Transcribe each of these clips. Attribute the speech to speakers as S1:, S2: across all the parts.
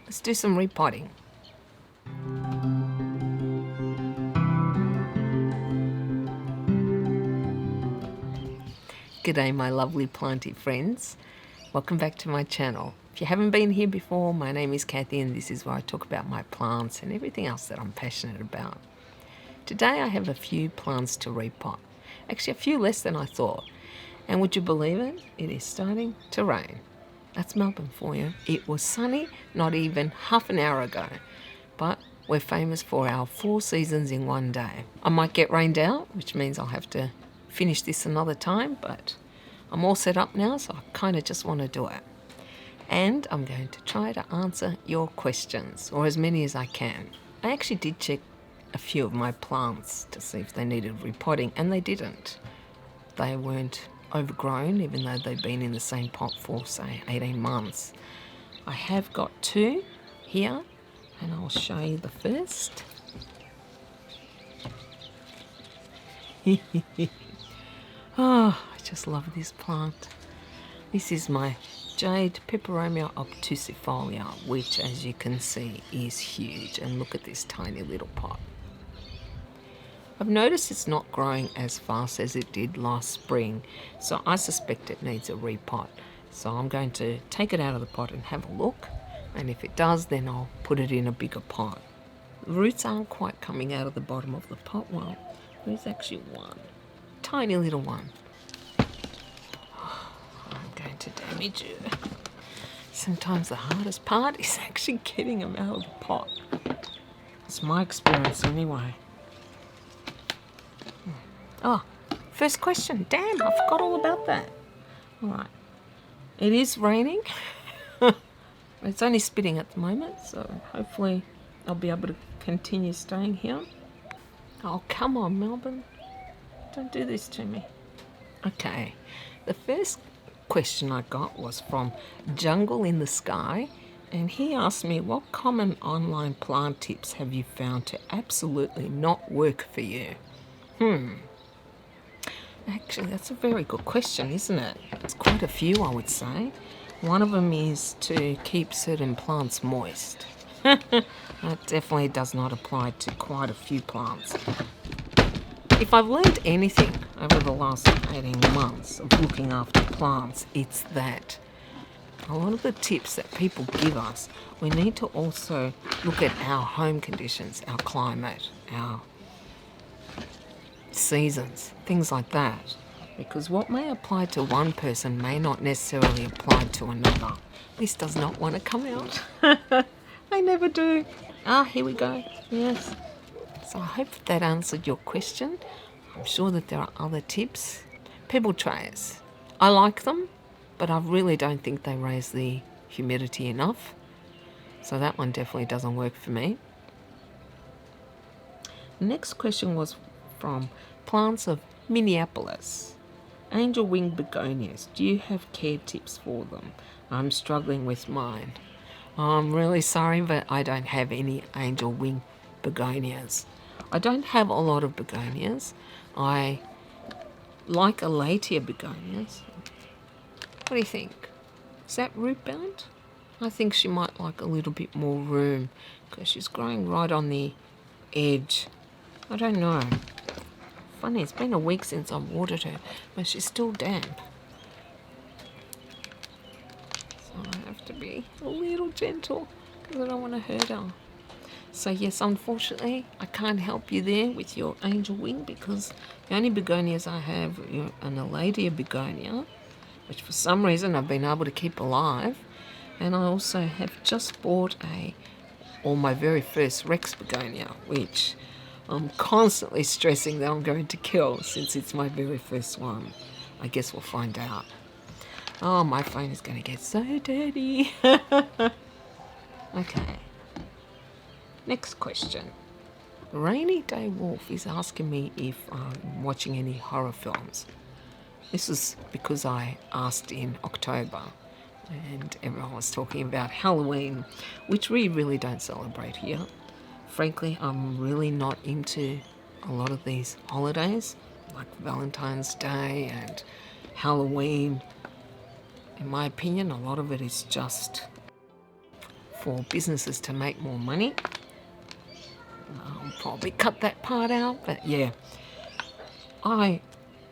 S1: let's do some repotting. G'day my lovely planty friends. Welcome back to my channel. If you haven't been here before, my name is Kathy and this is where I talk about my plants and everything else that I'm passionate about. Today I have a few plants to repot. Actually a few less than I thought. And would you believe it? It is starting to rain. That's Melbourne for you. It was sunny not even half an hour ago. But we're famous for our 4 seasons in one day. I might get rained out, which means I'll have to finish this another time, but I'm all set up now, so I kind of just want to do it. And I'm going to try to answer your questions, or as many as I can. I actually did check a few of my plants to see if they needed repotting, and they didn't. They weren't overgrown, even though they've been in the same pot for, say, 18 months. I have got 2 here, and I'll show you the first. Oh, I just love this plant. This is my Jade Peperomia obtusifolia, which as you can see is huge. And look at this tiny little pot. I've noticed it's not growing as fast as it did last spring, so I suspect it needs a repot. So I'm going to take it out of the pot and have a look, and if it does, then I'll put it in a bigger pot. The roots aren't quite coming out of the bottom of the pot. Well, there's actually one. Tiny little one. Oh, I'm going to damage you. Sometimes the hardest part is actually getting them out of the pot. It's my experience anyway. Oh, first question. Damn, I forgot all about that. All right. It is raining. It's only spitting at the moment, so hopefully I'll be able to continue staying here. Oh, come on, Melbourne. Don't do this to me. Okay, the first question I got was from Jungle in the Sky, and he asked me, what common online plant tips have you found to absolutely not work for you? Actually, that's a very good question, isn't it? It's quite a few, I would say. One of them is to keep certain plants moist. That definitely does not apply to quite a few plants. If I've learned anything over the last 18 months of looking after plants, it's that a lot of the tips that people give us, we need to also look at our home conditions, our climate, our seasons, things like that. Because what may apply to one person may not necessarily apply to another. This does not want to come out. I never do. Ah, here we go. Yes. So I hope that answered your question. I'm sure that there are other tips. Pebble trays. I like them, but I really don't think they raise the humidity enough. So that one definitely doesn't work for me. Next question was from Plants of Minneapolis. Angel wing begonias. Do you have care tips for them? I'm struggling with mine. I'm really sorry, but I don't have any angel wing begonias. I don't have a lot of begonias. I like Elatia begonias. What do you think? Is that root bound? I think she might like a little bit more room because she's growing right on the edge. I don't know. Funny, it's been a week since I've watered her, but she's still damp. So I have to be a little gentle because I don't want to hurt her. So yes, unfortunately, I can't help you there with your angel wing because the only begonias I have are an Elatia begonia, which for some reason I've been able to keep alive. And I also have just bought my very first Rex begonia, which I'm constantly stressing that I'm going to kill since it's my very first one. I guess we'll find out. Oh, my phone is going to get so dirty. Okay. Next question. Rainy Day Wolf is asking me if I'm watching any horror films. This is because I asked in October and everyone was talking about Halloween, which we really don't celebrate here. Frankly, I'm really not into a lot of these holidays, like Valentine's Day and Halloween. In my opinion, a lot of it is just for businesses to make more money. I'll probably cut that part out, but yeah. I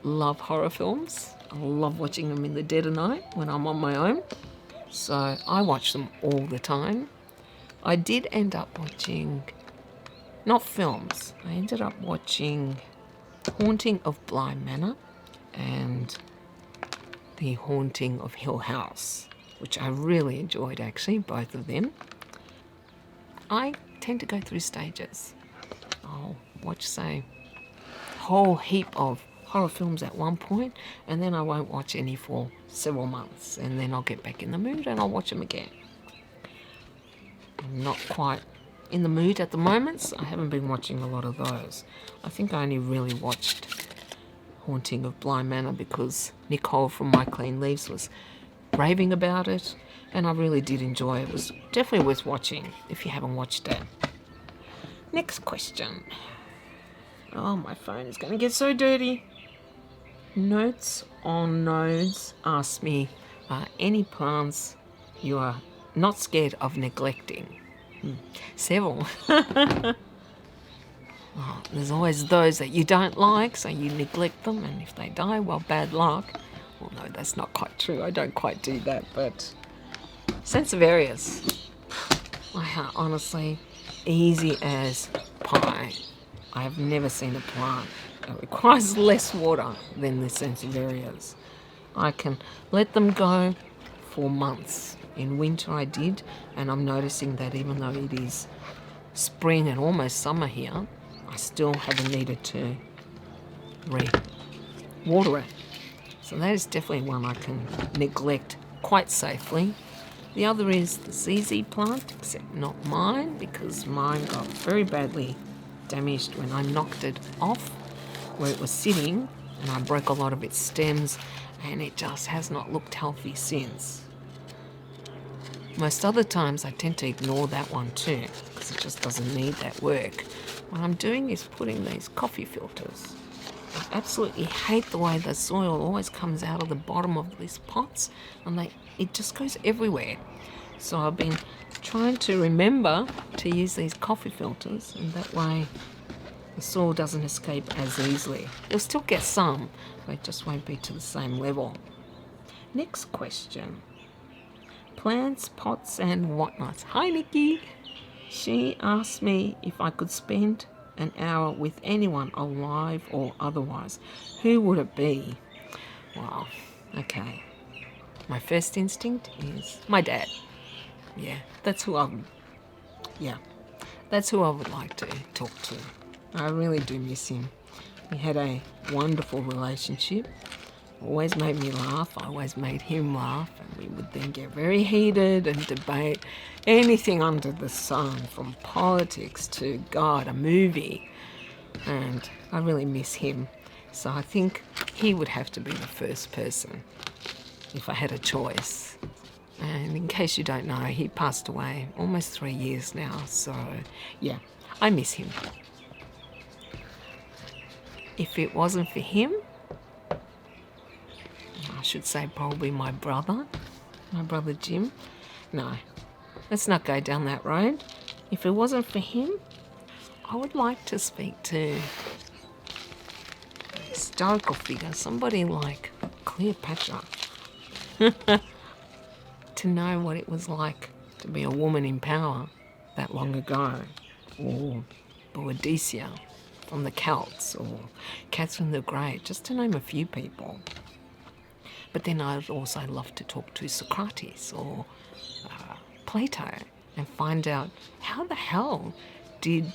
S1: love horror films. I love watching them in the dead of night when I'm on my own. So I watch them all the time. I did end up watching, not films, I ended up watching Haunting of Bly Manor and The Haunting of Hill House, which I really enjoyed actually, both of them. I tend to go through stages. I'll watch, say, a whole heap of horror films at one point, and then I won't watch any for several months, and then I'll get back in the mood and I'll watch them again. I'm not quite in the mood at the moment, so I haven't been watching a lot of those. I think I only really watched Haunting of Bly Manor because Nicole from My Clean Leaves was raving about it, and I really did enjoy it. It was definitely worth watching if you haven't watched it. Next question. Oh, my phone is going to get so dirty. Notes on Nodes asked me, any plants you are not scared of neglecting? Several. Oh, there's always those that you don't like, so you neglect them, and if they die, well, bad luck. Well, no, that's not quite true. I don't quite do that, but Sansevierias, honestly, easy as pie. I have never seen a plant that requires less water than the Sansevierias. I can let them go for months. In winter I did, and I'm noticing that even though it is spring and almost summer here, I still haven't needed to re-water it. So that is definitely one I can neglect quite safely. The other is the ZZ plant, except not mine, because mine got very badly damaged when I knocked it off where it was sitting, and I broke a lot of its stems, and it just has not looked healthy since. Most other times I tend to ignore that one too, because it just doesn't need that work. What I'm doing is putting these coffee filters. I absolutely hate the way the soil always comes out of the bottom of these pots, and it just goes everywhere. So I've been trying to remember to use these coffee filters, and that way the soil doesn't escape as easily. You'll still get some, but it just won't be to the same level. Next question. Plants, pots and whatnot. Hi Nikki. She asked me if I could spend an hour with anyone, alive or otherwise. Who would it be? Wow. Okay. My first instinct is my dad. Yeah, that's who I would like to talk to. I really do miss him. We had a wonderful relationship. Always made me laugh. I always made him laugh, and we would then get very heated and debate anything under the sun, from politics to, God, a movie. And I really miss him. So I think he would have to be the first person if I had a choice. And in case you don't know, he passed away almost 3 years now. So yeah, I miss him. If it wasn't for him, I should say probably my brother Jim. No, let's not go down that road. If it wasn't for him, I would like to speak to a historical figure, somebody like Cleopatra, to know what it was like to be a woman in power that long ago, or Boadicea from the Celts, or Catherine the Great, just to name a few people. But then I'd also love to talk to Socrates or Plato and find out how the hell did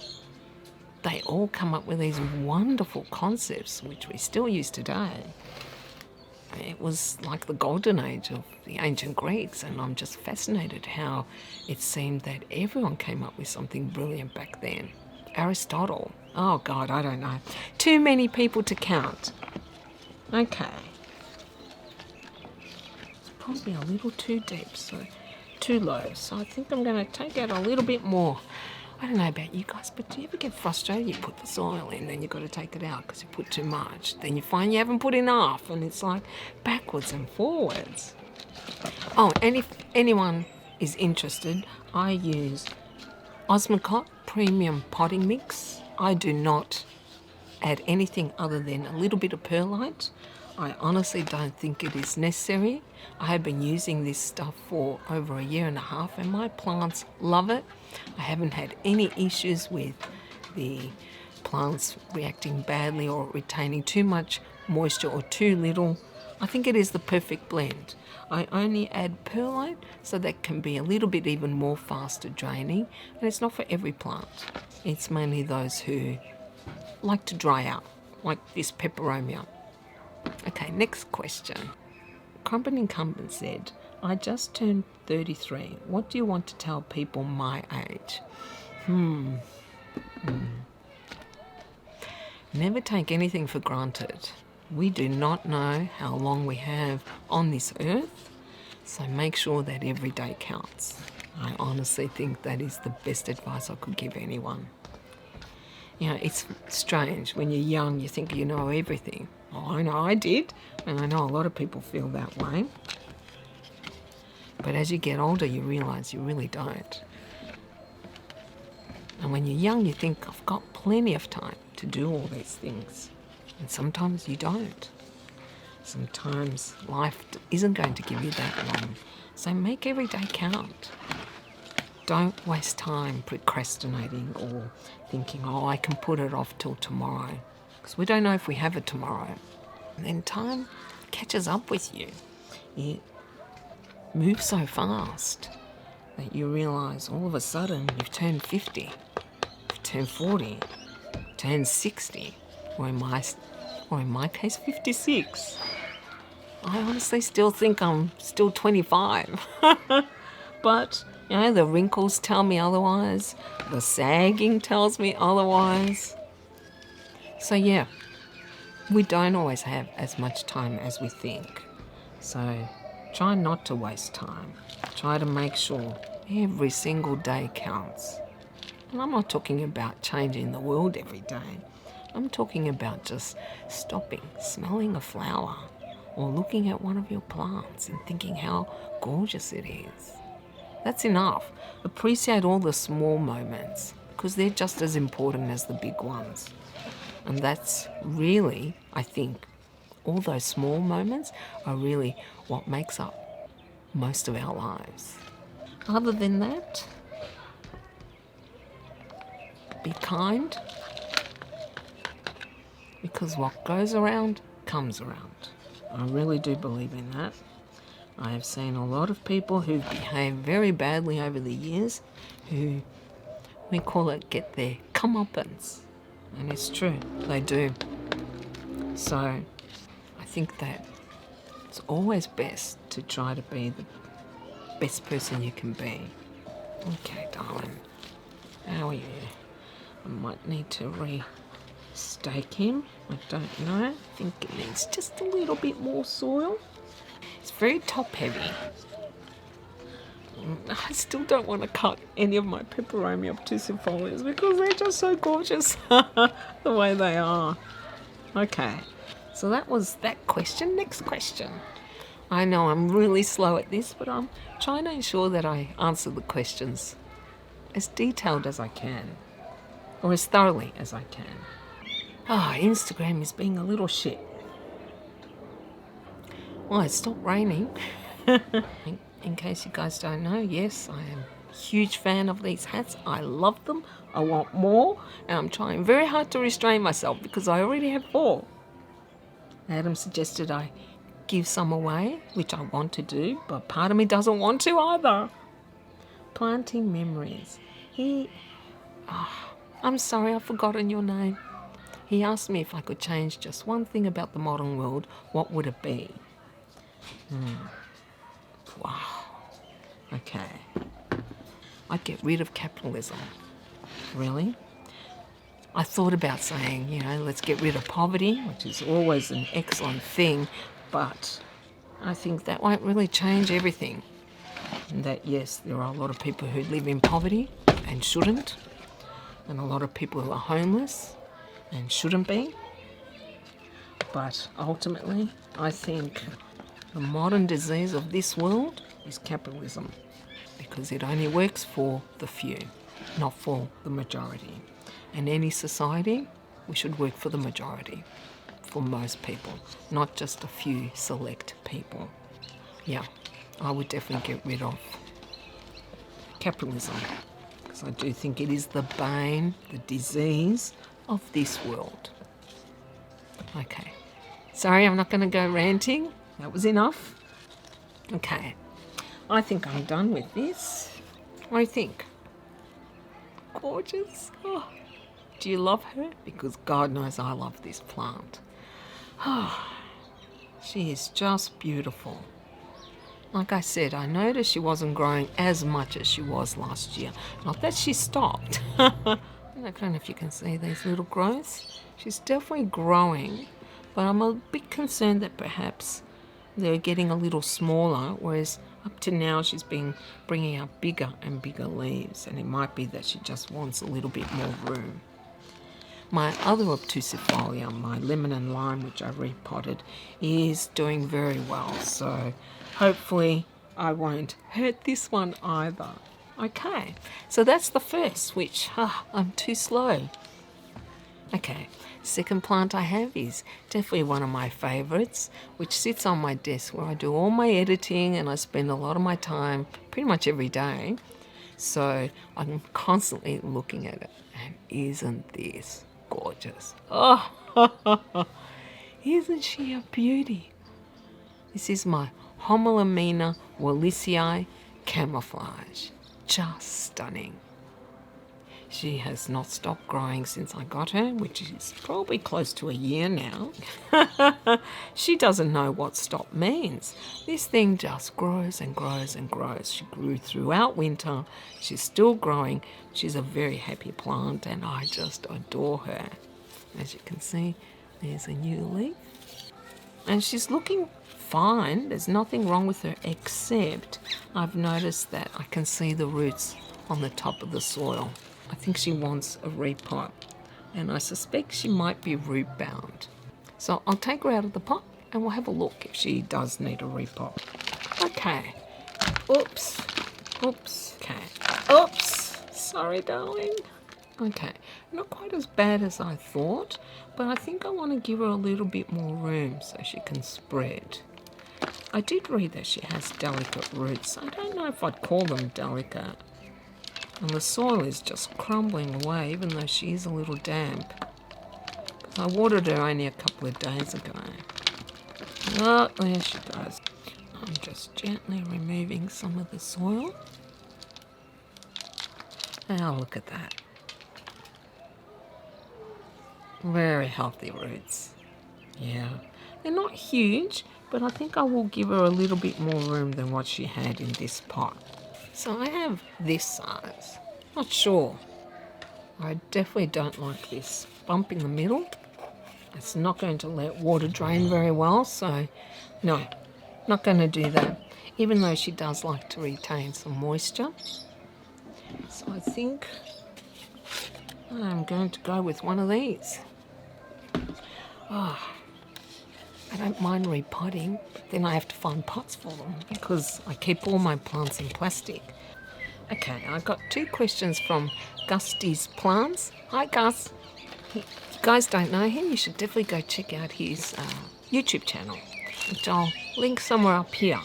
S1: they all come up with these wonderful concepts which we still use today. It was like the golden age of the ancient Greeks, and I'm just fascinated how it seemed that everyone came up with something brilliant back then. Aristotle, oh God, I don't know. Too many people to count. Okay. It's probably a little too deep, so too low. So I think I'm going to take out a little bit more. I don't know about you guys, but do you ever get frustrated? You put the soil in, then you've got to take it out because you put too much. Then you find you haven't put enough, and it's like backwards and forwards. Oh, and if anyone is interested, I use Osmocott Premium Potting Mix. I do not add anything other than a little bit of perlite. I honestly don't think it is necessary. I have been using this stuff for over 1.5 years and my plants love it. I haven't had any issues with the plants reacting badly or retaining too much moisture or too little. I think it is the perfect blend. I only add perlite so that can be a little bit even more faster draining, and it's not for every plant. It's mainly those who like to dry out, like this peperomia. Okay, next question. Crumpet Incumbent said, I just turned 33. What do you want to tell people my age? Never take anything for granted. We do not know how long we have on this earth, so make sure that every day counts. I honestly think that is the best advice I could give anyone. You know, it's strange. When you're young, you think you know everything. Oh, I know I did, and I know a lot of people feel that way. But as you get older, you realise you really don't. And when you're young, you think, I've got plenty of time to do all these things. And sometimes you don't. Sometimes life isn't going to give you that long. So make every day count. Don't waste time procrastinating or thinking, oh, I can put it off till tomorrow. Because we don't know if we have it tomorrow. And then time catches up with you. It moves so fast that you realise all of a sudden you've turned 50, you've turned 40, turned 60, or in my case, 56. I honestly still think I'm still 25. But, you know, the wrinkles tell me otherwise. The sagging tells me otherwise. So, yeah, we don't always have as much time as we think. So try not to waste time. Try to make sure every single day counts. And I'm not talking about changing the world every day. I'm talking about just stopping, smelling a flower, or looking at one of your plants and thinking how gorgeous it is. That's enough. Appreciate all the small moments because they're just as important as the big ones. And that's really, I think, all those small moments are really what makes up most of our lives. Other than that, be kind, because what goes around comes around. I really do believe in that. I have seen a lot of people who've behaved very badly over the years who, we call it, get their comeuppance. And it's true, they do. So I think that it's always best to try to be the best person you can be. Okay, darling. How are you? I might need to re-stake him. I don't know. I think it needs just a little bit more soil. It's very top heavy. I still don't want to cut any of my peperomia obtusifolias because they're just so gorgeous the way they are. Okay, so that was that question. Next question. I know I'm really slow at this, but I'm trying to ensure that I answer the questions as detailed as I can, or as thoroughly as I can. Instagram is being a little shit. Well, it stopped raining. In case you guys don't know, yes, I am a huge fan of these hats. I love them. I want more. And I'm trying very hard to restrain myself because I already have 4. Adam suggested I give some away, which I want to do, but part of me doesn't want to either. Planting memories. I'm sorry, I've forgotten your name. He asked me if I could change just one thing about the modern world, what would it be? Wow. Okay. I'd get rid of capitalism. Really? I thought about saying, let's get rid of poverty, which is always an excellent thing, but I think that won't really change everything. And that, yes, there are a lot of people who live in poverty and shouldn't, and a lot of people who are homeless and shouldn't be. But ultimately, I think the modern disease of this world is capitalism, because because it only works for the few, not for the majority. In any society, we should work for the majority, for most people, not just a few select people. Yeah, I would definitely get rid of capitalism, because I do think it is the bane, the disease of this world. Okay, sorry, I'm not going to go ranting. That was enough. Okay, I think I'm done with this. What do you think? Gorgeous. Oh, do you love her? Because God knows I love this plant. Oh, she is just beautiful. Like I said, I noticed she wasn't growing as much as she was last year. Not that she stopped. I don't know if you can see these little growths. She's definitely growing, but I'm a bit concerned that perhaps they're getting a little smaller, whereas up to now she's been bringing out bigger and bigger leaves, and it might be that she just wants a little bit more room. My other obtusifolia, my lemon and lime, which I repotted, is doing very well, so hopefully I won't hurt this one either. Okay, so that's the first switch. I'm too slow. Okay, second plant I have is definitely one of my favourites, which sits on my desk where I do all my editing and I spend a lot of my time pretty much every day. So I'm constantly looking at it. And isn't this gorgeous? Oh, isn't she a beauty? This is my homolomina wallisii camouflage. Just stunning. She has not stopped growing since I got her, which is probably close to a year now. She doesn't know what stop means. This thing just grows and grows and grows. She grew throughout winter. She's still growing. She's a very happy plant, and I just adore her. As you can see, there's a new leaf. And she's looking fine. There's nothing wrong with her, except I've noticed that I can see the roots on the top of the soil. I think she wants a repot, and I suspect she might be root bound. So I'll take her out of the pot and we'll have a look if she does need a repot. Okay. Oops. Okay. Oops. Sorry, darling. Okay. Not quite as bad as I thought, but I think I want to give her a little bit more room so she can spread. I did read that she has delicate roots. I don't know if I'd call them delicate. And the soil is just crumbling away, even though she is a little damp. I watered her only a couple of days ago. Oh, there she goes. I'm just gently removing some of the soil. Oh, look at that. Very healthy roots. Yeah. They're not huge, but I think I will give her a little bit more room than what she had in this pot. So I have this size. Not sure. I definitely don't like this bump in the middle. It's not going to let water drain very well, so no, not going to do that. Even though she does like to retain some moisture. So I think I'm going to go with one of these. Oh, I don't mind repotting, but then I have to find pots for them because I keep all my plants in plastic. Okay, I got 2 questions from Gusty's Plants. Hi, Gus. If you guys don't know him, you should definitely go check out his YouTube channel, which I'll link somewhere up here.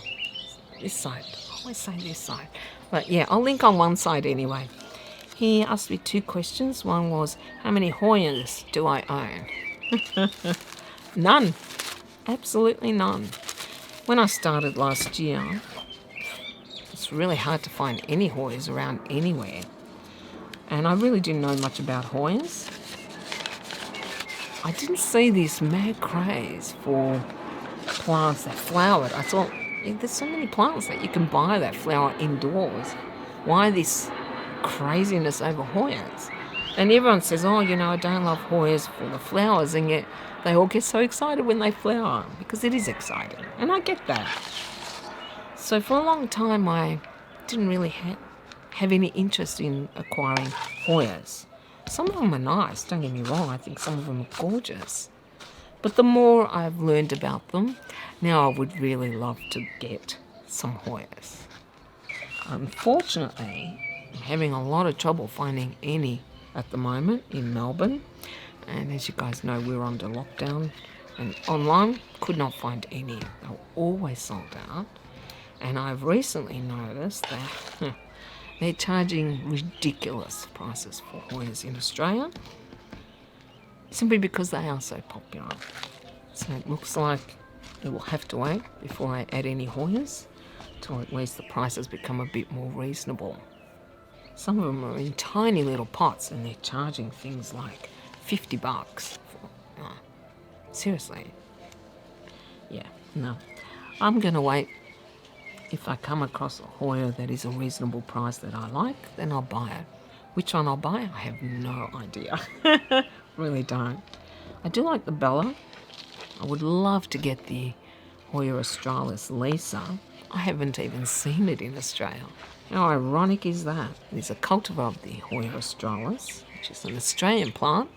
S1: This side. I always say this side. But yeah, I'll link on one side anyway. He asked me 2 questions. One was, how many Hoyas do I own? None. Absolutely none. When I started last year, it's really hard to find any Hoyas around anywhere. And I really didn't know much about Hoyas. I didn't see this mad craze for plants that flowered. I thought, there's so many plants that you can buy that flower indoors. Why this craziness over Hoyas? And everyone says, oh, I don't love Hoyas for the flowers, and yet they all get so excited when they flower, because it is exciting. And I get that. So for a long time, I didn't really have any interest in acquiring Hoyas. Some of them are nice, don't get me wrong. I think some of them are gorgeous. But the more I've learned about them, now I would really love to get some Hoyas. Unfortunately, I'm having a lot of trouble finding any at the moment in Melbourne. And as you guys know, we're under lockdown. And online, could not find any. They were always sold out. And I've recently noticed that they're charging ridiculous prices for Hoyas in Australia, simply because they are so popular. So it looks like it will have to wait before I add any Hoyas, till at least the prices become a bit more reasonable. Some of them are in tiny little pots and they're charging things like $50 for, seriously. Yeah, no. I'm going to wait. If I come across a Hoya that is a reasonable price that I like, then I'll buy it. Which one I'll buy, I have no idea. Really don't. I do like the Bella. I would love to get the Hoya australis Lisa. I haven't even seen it in Australia. How ironic is that? There's a cultivar of the Hoya australis, which is an Australian plant,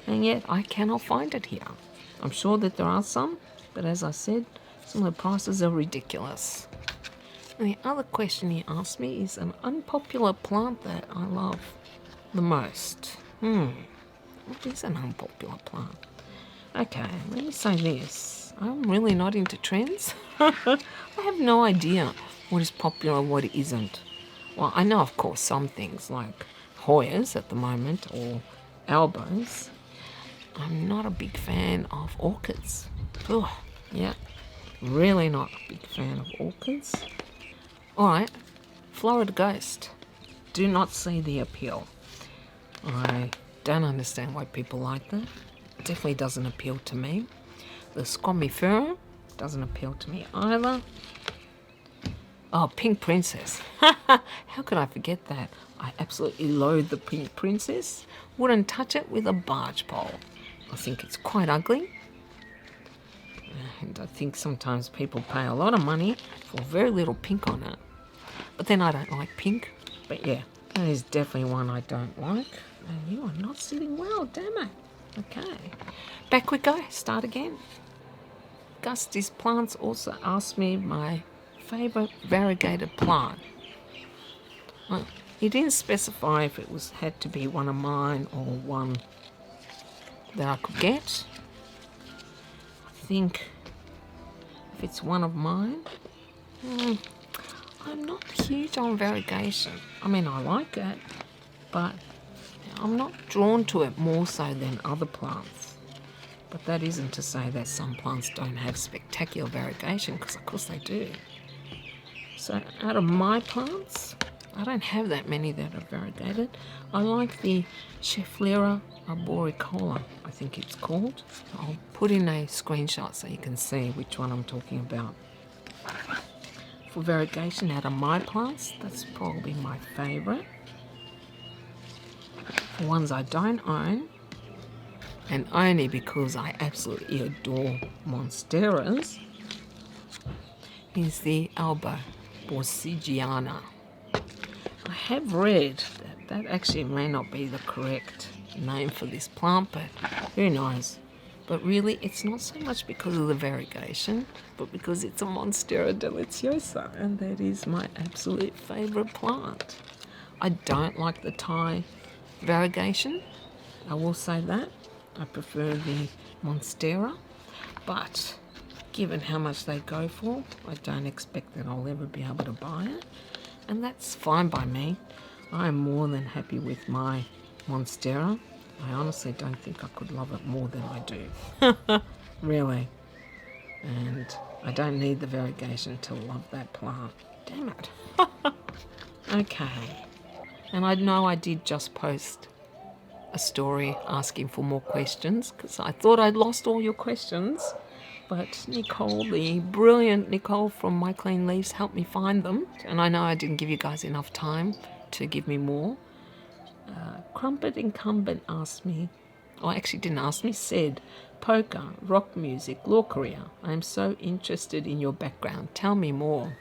S1: and yet I cannot find it here. I'm sure that there are some, but as I said, some of the prices are ridiculous. And the other question he asked me is an unpopular plant that I love the most. What is an unpopular plant? Okay, let me say this. I'm really not into trends. I have no idea what is popular and what isn't. Well, I know, of course, some things like Hoyas at the moment or elbows. I'm not a big fan of orchids. Oh, yeah, really not a big fan of orchids. Alright, Florida Ghost. Do not see the appeal. I don't understand why people like that. It definitely doesn't appeal to me. The Squamifera doesn't appeal to me either. Oh, Pink Princess. How could I forget that? I absolutely loathe the Pink Princess. Wouldn't touch it with a barge pole. I think it's quite ugly. And I think sometimes people pay a lot of money for very little pink on it. But then I don't like pink. But yeah, that is definitely one I don't like. And you are not sitting well, damn it. Okay. Back we go. Start again. Gusty's Plants also asked me my favourite variegated plant. Well, he didn't specify if it had to be one of mine or one that I could get. I think if it's one of mine, I'm not huge on variegation. I mean, I like it, but I'm not drawn to it more so than other plants. But that isn't to say that some plants don't have spectacular variegation, because of course they do. So out of my plants, I don't have that many that are variegated. I like the Schefflera arboricola, I think it's called. I'll put in a screenshot so you can see which one I'm talking about. For variegation out of my plants, that's probably my favourite. For ones I don't own, and only because I absolutely adore monsteras, is the Alba Borsigiana. I have read that that actually may not be the correct name for this plant, but who knows. But really, it's not so much because of the variegation, but because it's a Monstera deliciosa, and that is my absolute favourite plant. I don't like the Thai variegation, I will say that. I prefer the Monstera, but given how much they go for, I don't expect that I'll ever be able to buy it, and that's fine by me. I am more than happy with my Monstera. I honestly don't think I could love it more than I do. Really. And I don't need the variegation to love that plant. Damn it. Okay. And I know I did just post a story asking for more questions, because I thought I'd lost all your questions. But Nicole, the brilliant Nicole from My Clean Leaves, helped me find them. And I know I didn't give you guys enough time to give me more. Crumpet Incumbent asked me, or actually didn't ask me, said, poker, rock music, law career. I am so interested in your background. Tell me more.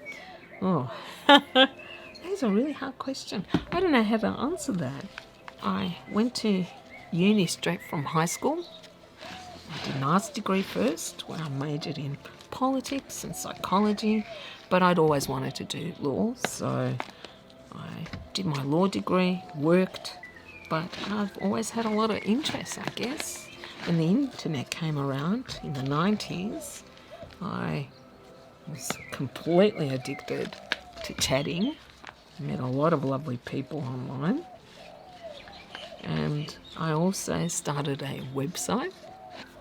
S1: Oh, that's a really hard question. I don't know how to answer that. I went to uni straight from high school. I did an arts degree first, where I majored in politics and psychology, but I'd always wanted to do law, so I did my law degree, worked, but I've always had a lot of interest, I guess. When the internet came around in the 90s, I was completely addicted to chatting. I met a lot of lovely people online. And I also started a website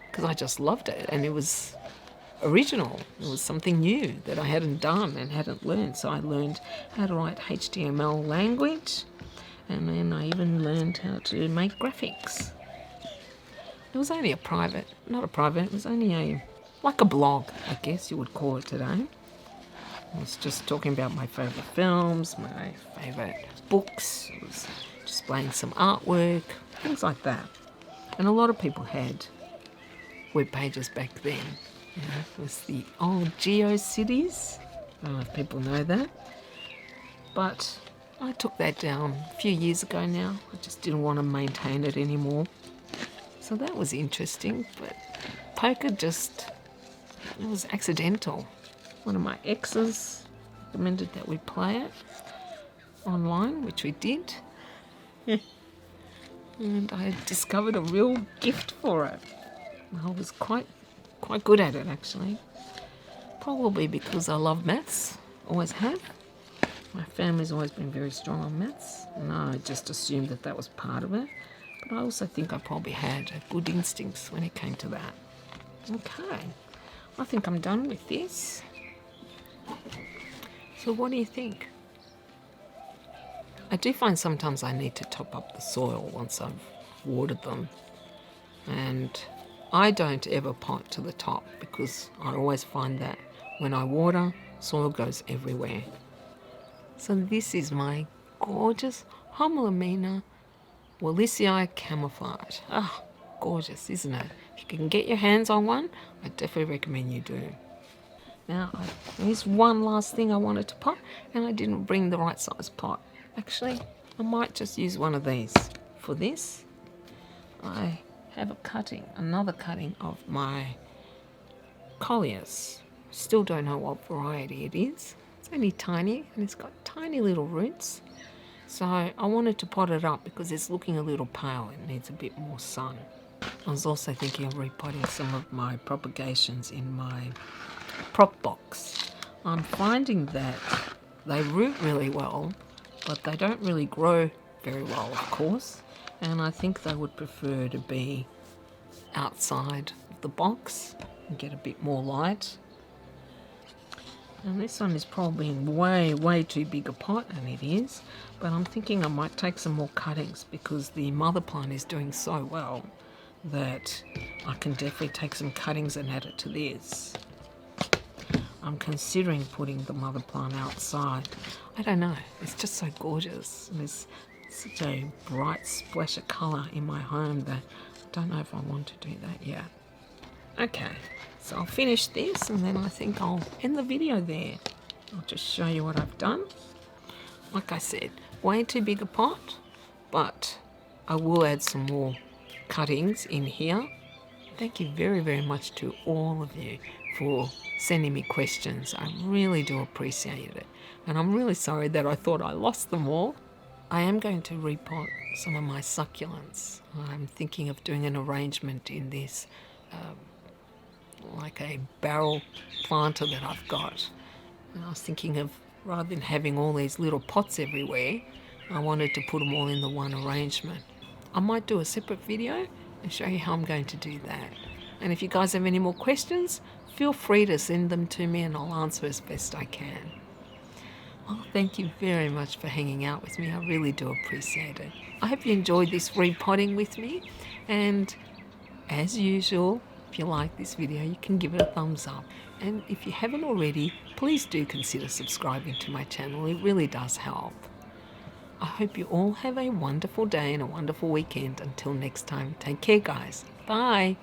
S1: because I just loved it, and it was original. It was something new that I hadn't done and hadn't learned. So I learned how to write HTML language, and then I even learned how to make graphics. It was only it was only like a blog, I guess you would call it today. I was just talking about my favourite films, my favourite books. It was displaying some artwork, things like that. And a lot of people had web pages back then. You know, it was the old GeoCities. I don't know if people know that. But I took that down a few years ago now. I just didn't want to maintain it anymore. So that was interesting, but poker it was accidental. One of my exes recommended that we play it online, which we did. And I discovered a real gift for it. I was quite good at it, actually. Probably because I love maths, always have. My family's always been very strong on maths, and I just assumed that was part of it. But I also think I probably had good instincts when it came to that. Okay, I think I'm done with this. So what do you think? I do find sometimes I need to top up the soil once I've watered them. And I don't ever pot to the top because I always find that when I water, soil goes everywhere. So this is my gorgeous homolomina Wallisii camouflage. Ah, gorgeous, isn't it? If you can get your hands on one, I definitely recommend you do. Now, there's one last thing I wanted to pot, and I didn't bring the right size pot. Actually, I might just use one of these. For this, I have another cutting of my Hoyas. Still don't know what variety it is. It's only tiny, and it's got tiny little roots. So I wanted to pot it up because it's looking a little pale. It needs a bit more sun. I was also thinking of repotting some of my propagations in my prop box. I'm finding that they root really well, but they don't really grow very well, of course. And I think they would prefer to be outside of the box and get a bit more light. And this one is probably in way too big a pot, and it is. But I'm thinking I might take some more cuttings because the mother plant is doing so well that I can definitely take some cuttings and add it to this. I'm considering putting the mother plant outside. I don't know, it's just so gorgeous. There's such a bright splash of colour in my home that I don't know if I want to do that yet. Okay, so I'll finish this and then I think I'll end the video there. I'll just show you what I've done. Like I said, way too big a pot, but I will add some more cuttings in here. Thank you very much to all of you for sending me questions. I really do appreciate it. And I'm really sorry that I thought I lost them all. I am going to repot some of my succulents. I'm thinking of doing an arrangement in this like a barrel planter that I've got. And I was thinking of, rather than having all these little pots everywhere, I wanted to put them all in the one arrangement. I might do a separate video and show you how I'm going to do that. And if you guys have any more questions, feel free to send them to me and I'll answer as best I can. Well, thank you very much for hanging out with me. I really do appreciate it. I hope you enjoyed this repotting with me. And as usual, if you like this video, you can give it a thumbs up. And if you haven't already, please do consider subscribing to my channel. It really does help. I hope you all have a wonderful day and a wonderful weekend. Until next time, take care, guys. Bye.